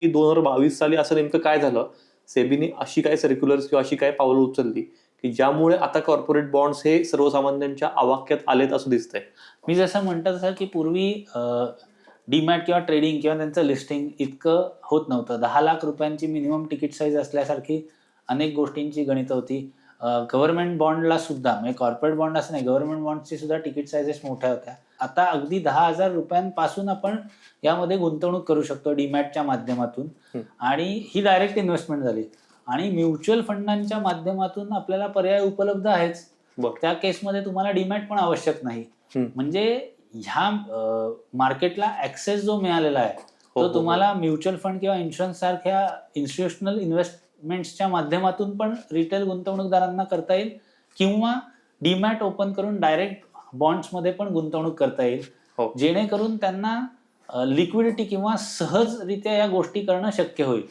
की 2022 साली असं नेमकं काय झालं, सेबीने अशी काय सर्क्युलर्स किंवा अशी काय पावलं उचलली की ज्यामुळे आता कॉर्पोरेट बॉन्ड्स हे सर्वसामान्यांच्या आवाक्यात आलेत असं दिसतंय? मी जसं म्हणतात तसं की पूर्वी डीमॅट किंवा ट्रेडिंग किंवा त्यांचं लिस्टिंग इतकं होत नव्हतं. 10 लाख रुपयांची मिनिमम तिकीट साईज असल्यासारखी अनेक गोष्टींची गणितं होती. गव्हर्नमेंट बॉन्डला सुद्धा म्हणजे कॉर्पोरेट बॉन्ड असं नाही, गव्हर्नमेंट बॉन्डची सुद्धा तिकीट साईजेस मोठ्या होत्या. आता अगदी 10,000 रुपयांपासून आपण यामध्ये गुंतवणूक करू शकतो डीमॅटच्या माध्यमातून आणि ही डायरेक्ट इन्व्हेस्टमेंट झाली. आणि म्युच्युअल फंडांच्या माध्यमातून आपल्याला पर्याय उपलब्ध आहेच. त्या केसमध्ये तुम्हाला डीमॅट पण आवश्यक नाही. म्हणजे ह्या मार्केटला ऍक्सेस जो मिळालेला आहे तो तुम्हाला म्युच्युअल फंड किंवा इन्शुरन्स सारख्या इन्स्टिट्यूशनल इन्व्हेस्टमेंट्सच्या माध्यमातून पण रिटेल गुंतवणूकदारांना करता येईल किंवा डीमॅट ओपन करून डायरेक्ट बॉन्ड्समध्ये पण गुंतवणूक करता येईल, जेणेकरून त्यांना लिक्विडिटी किंवा सहजरित्या या गोष्टी करणं शक्य होईल.